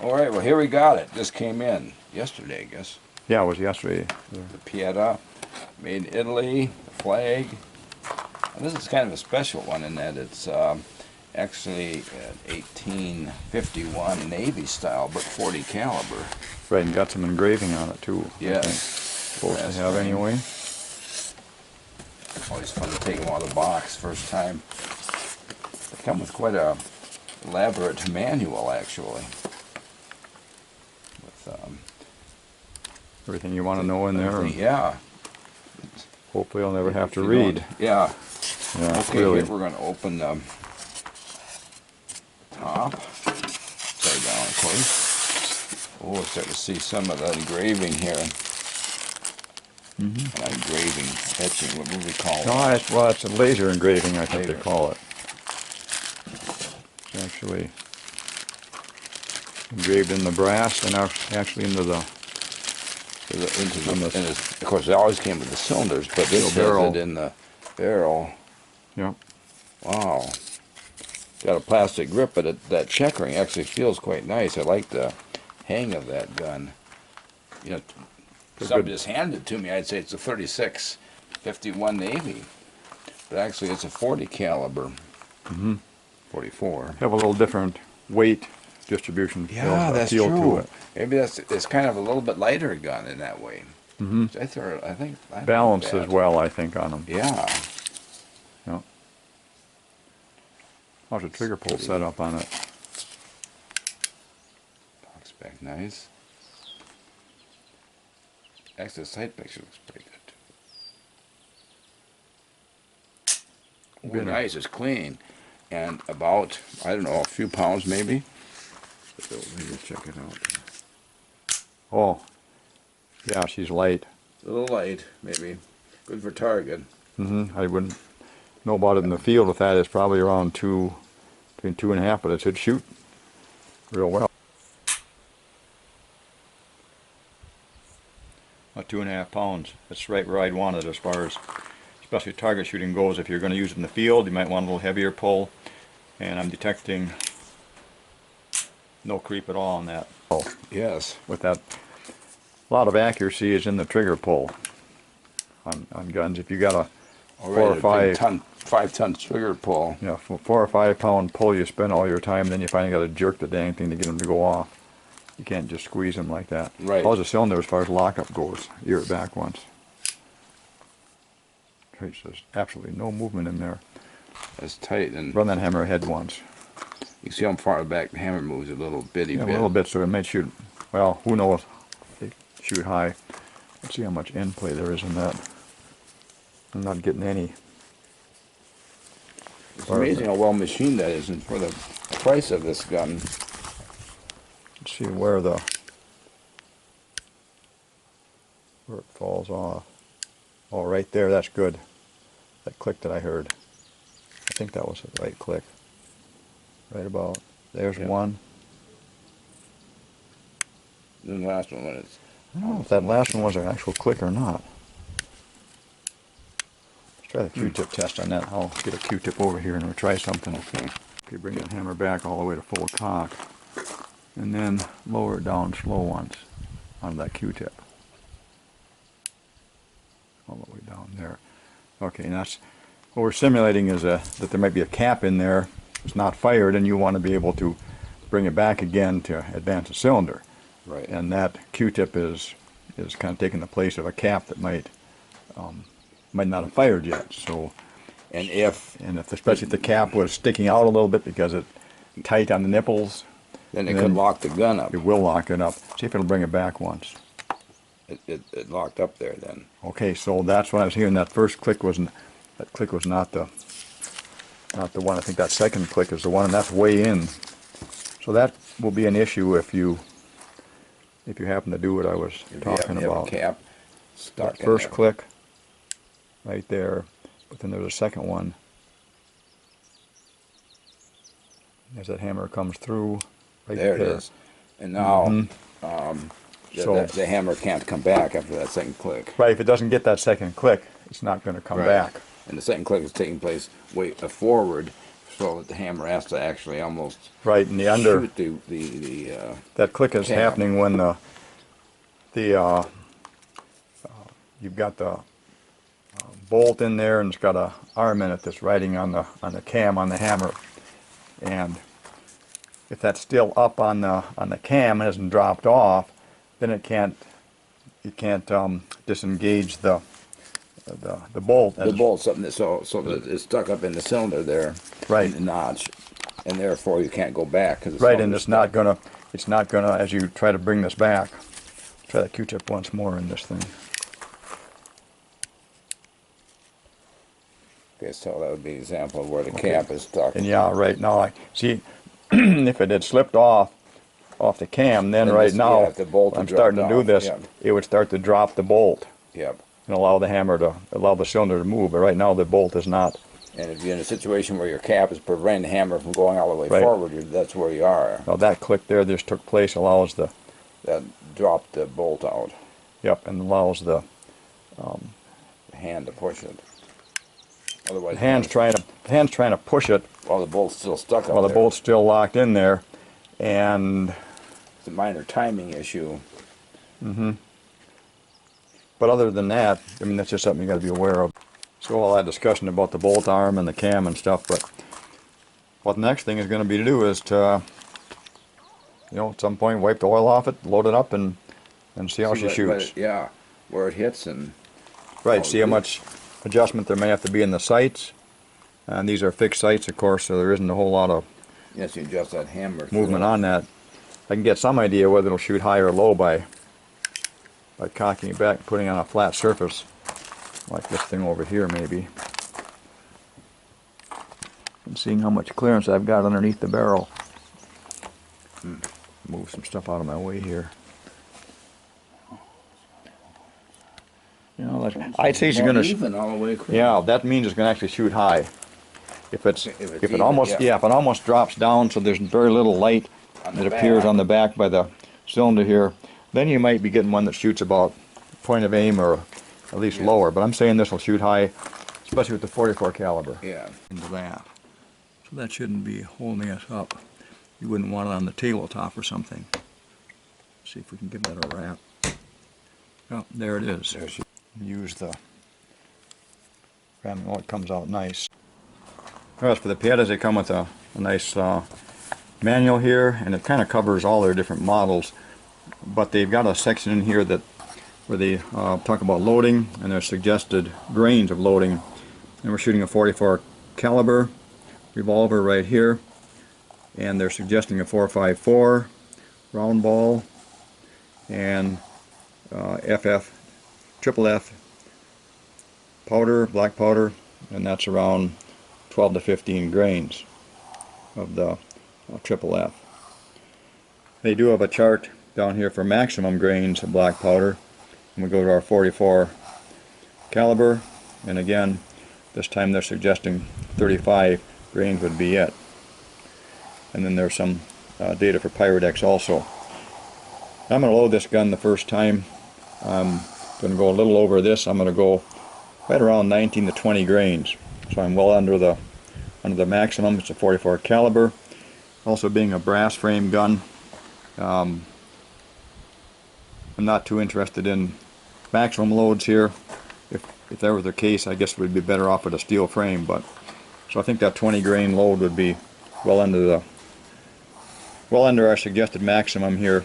All right, well, here we got it. This came in yesterday, I guess. Yeah, it was yesterday. The Pietta, made in Italy, the flag. And this is kind of a special one in that it's actually an 1851 Navy style, but 40 caliber. Right, and got some engraving on it too. Yes. Supposed to have anyway. Always fun to take them out of the box first time. They come with quite a elaborate manual, actually. With Everything you want to know in there. Yeah. Hopefully I'll never have to read. Yeah. Yeah, Okay, really. here we're going to open the top. Upside down, of course. Oh, we're starting to see some of the engraving here. Not engraving, etching, what would we call it? No, well, it's a laser engraving, I think they call it. It's actually engraved in the brass and actually into the... And of course, it always came with the cylinders, but this has it in the barrel. Yeah. Wow. Got a plastic grip, but that checkering actually feels quite nice. I like the hang of that gun. You know, if somebody just handed it to me, I'd say it's a 36-51 Navy, but actually it's a 40 caliber. 44. Have a little different weight distribution. Yeah, that's feel true. To it. Maybe it's kind of a little bit lighter gun in that way. I think balance as well, I think, on them. Yeah. Yeah. How's the trigger pull set up on it? Box back nice. Actually, the sight picture looks pretty good. Ooh, nice, it's clean. And about, I don't know, a few pounds maybe. Let's check it out. Oh, yeah, she's light. A little light, maybe. Good for target. I wouldn't know about it in the field with that. It's probably around between 2.5, but it should shoot real well. About 2.5 pounds. That's right where I'd want it as far as especially target shooting goes. If you're going to use it in the field, you might want a little heavier pull. And I'm detecting no creep at all on that. Oh, yes. With that, a lot of accuracy is in the trigger pull on guns. If you got a 4 or 5-ton trigger pull. Yeah, 4 or 5 pound pull you spend all your time, and then you finally got to jerk the dang thing to get them to go off. You can't just squeeze them like that. Right. How's the cylinder as far as lockup goes? Ear it back once. Okay, so there's absolutely no movement in there. That's tight. And run that hammer ahead once. You see how far back the hammer moves a little bitty bit. A little bit, so it may shoot. Well, who knows? They shoot high. Let's see how much end play there is in that. I'm not getting any. It's amazing how well machined that is, and for the price of this gun. Let's see where it falls off. Oh, right there. That's good. That click that I heard. I think that was the right click. Right about. There's one. Then the last one, when it's... I don't know if that last one was an actual click or not. Let's try the Q-tip test on that. I'll get a Q-tip over here and we'll try something. Okay, bring the hammer back all the way to full cock. And then lower it down slow once on that Q-tip. All the way down there. Okay, and that's what we're simulating is that there might be a cap in there. It's not fired, and you want to be able to bring it back again to advance the cylinder. Right. And that Q-tip is kind of taking the place of a cap that might not have fired yet. So, especially if the cap was sticking out a little bit because it's tight on the nipples, then it could lock the gun up. It will lock it up. See if it'll bring it back once. It locked up there then. Okay, so that's what I was hearing. That first click wasn't. That click was not the one. I think that second click is the one, and that's way in. So that will be an issue if you happen to do what I was talking about. Have a cap stuck that first click right there, but then there's a second one as that hammer comes through. Right there it is. And now the hammer can't come back after that second click. Right. If it doesn't get that second click, it's not going to come back. And the second click is taking place way forward, so that the hammer has to actually almost right in the under. shoot the That click is cam. happening when the you've got the bolt in there, and it's got a arm in it that's riding on the cam on the hammer, and if that's still up on the cam and hasn't dropped off, then you can't disengage the bolt. The bolt's something that so that it's stuck up in the cylinder there, Right. in the notch, and therefore you can't go back because Right, and it's not gonna as you try to bring this back. Try the Q-tip once more in this thing. Okay, so that would be an example of where the cap is stuck. And yeah, right now I see if it had slipped off the cam, then right now if the bolt I'm had starting to dropped do off, this. yeah. It would start to drop the bolt Yep. and allow the cylinder to move. But right now the bolt is not. And if you're in a situation where your cap is preventing the hammer from going all the way Right. forward, that's where you are. Now that click there just took place allows the That dropped the bolt out, and allows the the hand to push it. Otherwise, the hand's trying to push it while the bolt's still stuck up while the there. bolt's still locked in there, and It's a minor timing issue. but other than that, I mean, that's just something you got to be aware of. So all that discussion about the bolt arm and the cam and stuff, but what the next thing is going to be to do is to, at some point wipe the oil off it, load it up, and see how she shoots. Yeah, where it hits and Right, see how much adjustment there may have to be in the sights. And these are fixed sights, of course, so there isn't a whole lot of yes, you adjust that hammer. movement on that. I can get some idea whether it'll shoot high or low by cocking it back and putting it on a flat surface, like this thing over here maybe. And seeing how much clearance I've got underneath the barrel. Move some stuff out of my way here. I'd say she's going even all the way across. yeah, that means it's going to actually shoot high. If it even, almost yeah. if it almost drops down, so there's very little light that appears on the back by the cylinder here, then you might be getting one that shoots about point of aim or at least lower. But I'm saying this will shoot high, especially with the 44 caliber. Yeah. Into that, so that shouldn't be holding us up. You wouldn't want it on the tabletop or something. See if we can give that a wrap. Oh, there it is. Use the ramming. Oh, it comes out nice. As for the Piettas, they come with a nice manual here, and it kind of covers all their different models. But they've got a section in here where they talk about loading and their suggested grains of loading. And we're shooting a 44 caliber revolver right here, and they're suggesting a 4.54 round ball and triple F powder, black powder, and that's around 12 to 15 grains of the triple F. They do have a chart down here for maximum grains of black powder, and we go to our 44 caliber, and again this time they're suggesting 35 grains would be it. And then there's some data for Pyrodex also. I'm going to load this gun the first time. I'm going to go a little over this. I'm going to go right around 19 to 20 grains. So I'm well under the maximum. It's a 44 caliber. Also, being a brass frame gun, I'm not too interested in maximum loads here. If that were the case, I guess we'd be better off with a steel frame. But so I think that 20 grain load would be well under our suggested maximum here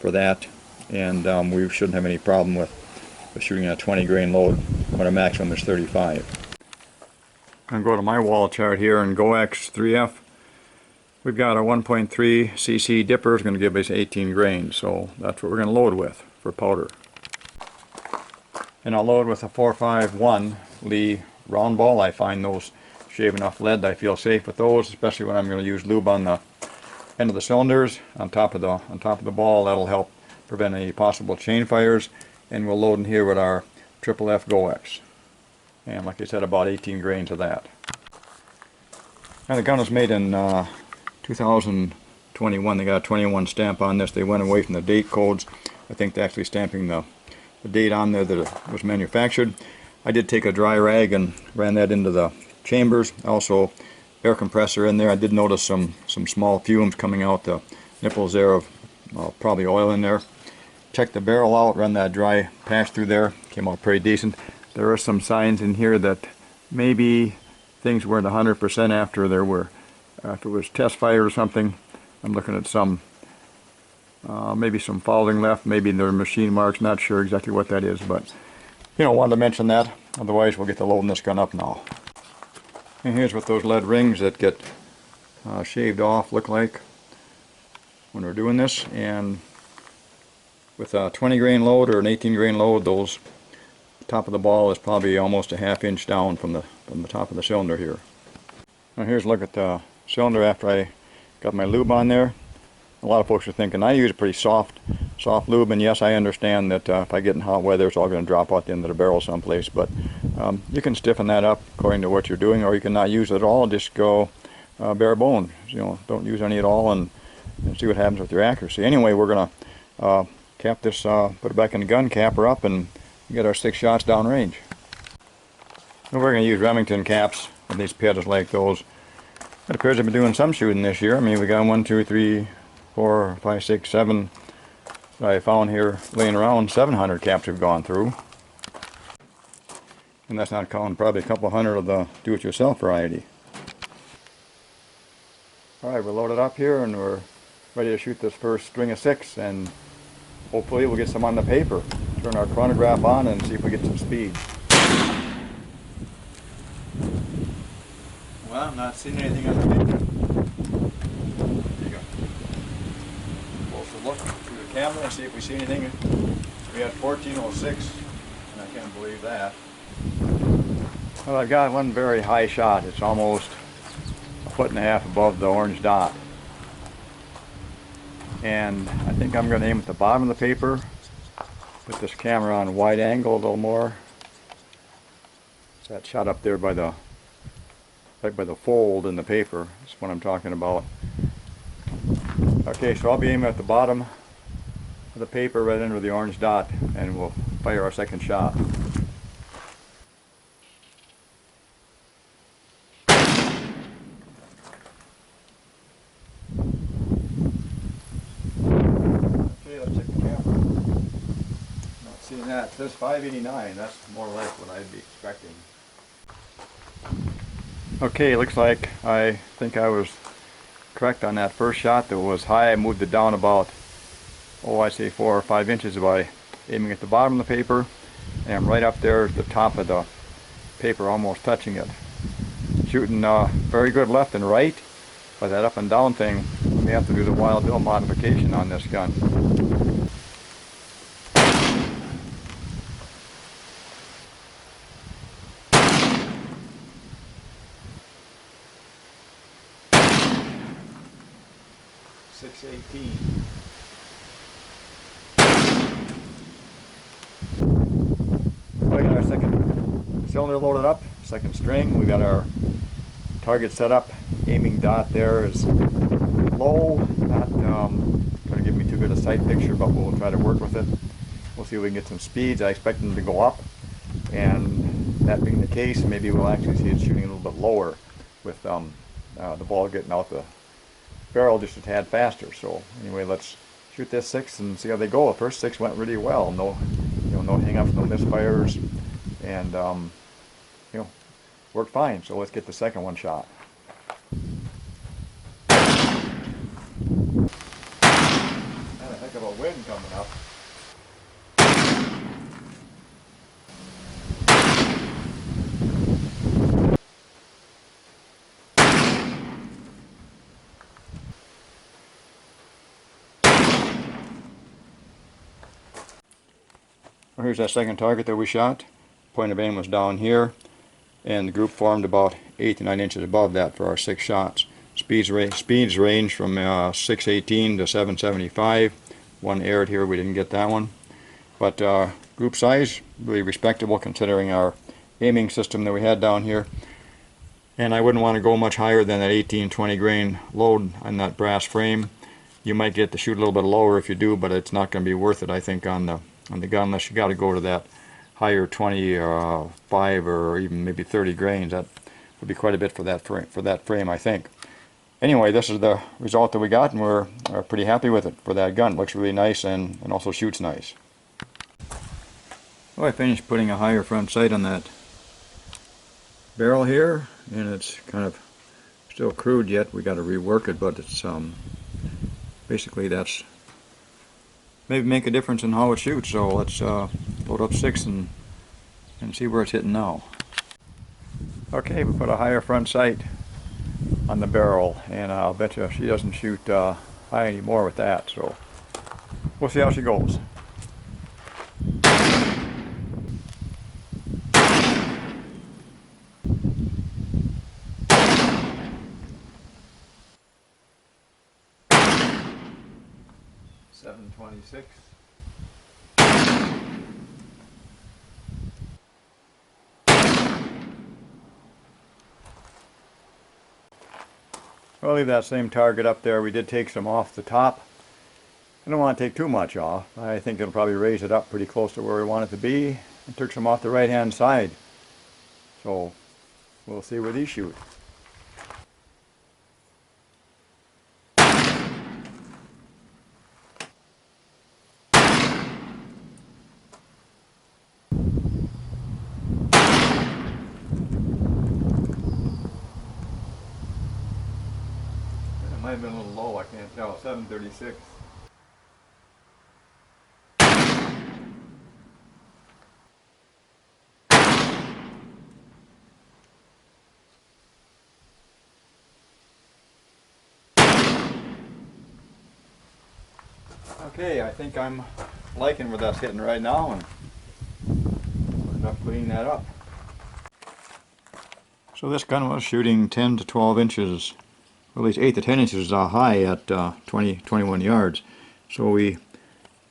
for that, and we shouldn't have any problem with shooting a 20 grain load when a maximum is 35. I'm going to go to my wall chart here in GoX 3F. We've got a 1.3 cc dipper. It's going to give us 18 grains, so that's what we're going to load with for powder. And I'll load with a 4.51 Lee round ball. I find those shave enough lead. I feel safe with those, especially when I'm going to use lube on the end of the cylinders on top of the ball. That'll help prevent any possible chain fires. And we'll load in here with our triple F GoX. And like I said, about 18 grains of that. Now the gun was made in 2021. They got a 21 stamp on this. They went away from the date codes. I think they're actually stamping the date on there that it was manufactured. I did take a dry rag and ran that into the chambers. Also air compressor in there. I did notice some small fumes coming out the nipples there of probably oil in there. Check the barrel out, run that dry patch through there, came out pretty decent. There are some signs in here that maybe things weren't 100% after there were, if it was test fire or something. I'm looking at some, maybe some fouling left, maybe there are machine marks, not sure exactly what that is, but you know, wanted to mention that. Otherwise we'll get to loading this gun up now. And here's what those lead rings that get shaved off look like when we're doing this. And with a 20 grain load or an 18 grain load, those top of the ball is probably almost a ½ inch down from the top of the cylinder here. Now here's a look at the cylinder after I got my lube on there. A lot of folks are thinking I use a pretty soft lube, and yes, I understand that if I get in hot weather it's all going to drop out the end of the barrel someplace, but you can stiffen that up according to what you're doing, or you can not use it at all, just go bare bones, you know, don't use any at all, and see what happens with your accuracy. Anyway, we're going to cap this, put it back in the gun, cap her up, and get our 6 shots downrange. And we're going to use Remington caps with these Piettas like those. It appears I've been doing some shooting this year. I mean, we got 1, 2, 3, 4, 5, 6, 7. I found here laying around 700 caps we've gone through. And that's not counting probably a couple hundred of the do-it-yourself variety. Alright, we're loaded up here and we're ready to shoot this first string of 6, and hopefully we'll get some on the paper. Turn our chronograph on and see if we get some speed. Well, I'm not seeing anything on the paper. There you go. Closer look through the camera and see if we see anything. We had 1406, and I can't believe that. Well, I've got one very high shot. It's almost 1.5 feet above the orange dot. And I think I'm going to aim at the bottom of the paper. Put this camera on wide angle a little more. It's that shot up there by the right by the fold in the paper. That's what I'm talking about. Okay, so I'll be aiming at the bottom of the paper right under the orange dot, and we'll fire our second shot. That says 589. That's more or less what I'd be expecting. Okay, looks like I think I was correct on that first shot that was high. I moved it down about, I'd say 4 or 5 inches by aiming at the bottom of the paper, and I'm right up there at the top of the paper, almost touching it. Shooting very good left and right, but that up and down thing, we may have to do the Wild Bill modification on this gun. .618. We got our second cylinder loaded up, second string. We got our target set up. Aiming dot there is low, not going to give me too good a sight picture, but we'll try to work with it. We'll see if we can get some speeds. I expect them to go up, and that being the case, maybe we'll actually see it shooting a little bit lower with the ball getting out the barrel just a tad faster. So anyway, let's shoot this 6 and see how they go. The first 6 went really well. No hang-ups, no misfires, and worked fine. So let's get the second one shot. And a heck of a wind coming up. Well, here's that second target that we shot. Point of aim was down here, and the group formed about 8 to 9 inches above that for our 6 shots. Speeds range from 618 to 775. One aired here, we didn't get that one. But group size, really respectable considering our aiming system that we had down here. And I wouldn't want to go much higher than that 18-20 grain load on that brass frame. You might get to shoot a little bit lower if you do, but it's not going to be worth it, I think, on the gun, unless you got to go to that higher 25 or even maybe 30 grains. That would be quite a bit for that frame, I think. Anyway, this is the result that we got, and we're pretty happy with it for that gun. It looks really nice and also shoots nice. Well, I finished putting a higher front sight on that barrel here, and it's kind of still crude yet. We got to rework it, but it's basically that's maybe make a difference in how it shoots. So let's load up 6 and see where it's hitting now. Okay, we put a higher front sight on the barrel, and I'll bet you she doesn't shoot high anymore with that, so we'll see how she goes. .726. We'll leave that same target up there. We did take some off the top. I don't want to take too much off. I think it'll probably raise it up pretty close to where we want it to be. And took some off the right hand side. So we'll see where these shoot. Might have been a little low, I can't tell. 736. Okay, I think I'm liking where that's hitting right now, and we'll end up cleaning that up. So this gun was shooting 10 to 12 inches. At least 8 to 10 inches high at 21 yards. So we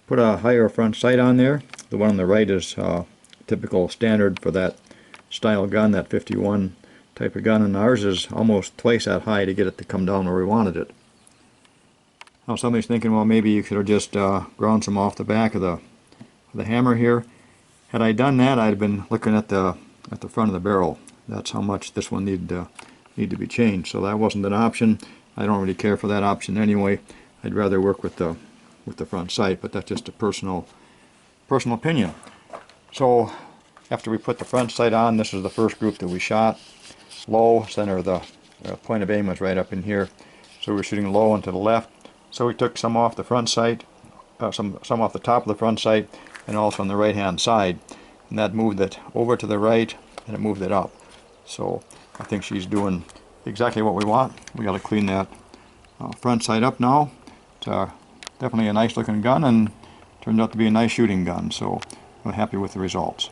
put a higher front sight on there. The one on the right is typical standard for that style gun, that 51 type of gun, and ours is almost twice that high to get it to come down where we wanted it. Now somebody's thinking, well, maybe you could have just ground some off the back of the hammer here. Had I done that, I'd have been looking at the front of the barrel. That's how much this one needed to be changed. So that wasn't an option. I don't really care for that option anyway. I'd rather work with the front sight, but that's just a personal opinion. So after we put the front sight on, this is the first group that we shot. Low, center of the point of aim was right up in here. So we're shooting low and to the left. So we took some off the front sight, some off the top of the front sight, and also on the right hand side. And that moved it over to the right, and it moved it up. So I think she's doing exactly what we want. We got to clean that front sight up now. It's definitely a nice looking gun, and turned out to be a nice shooting gun. So I'm happy with the results.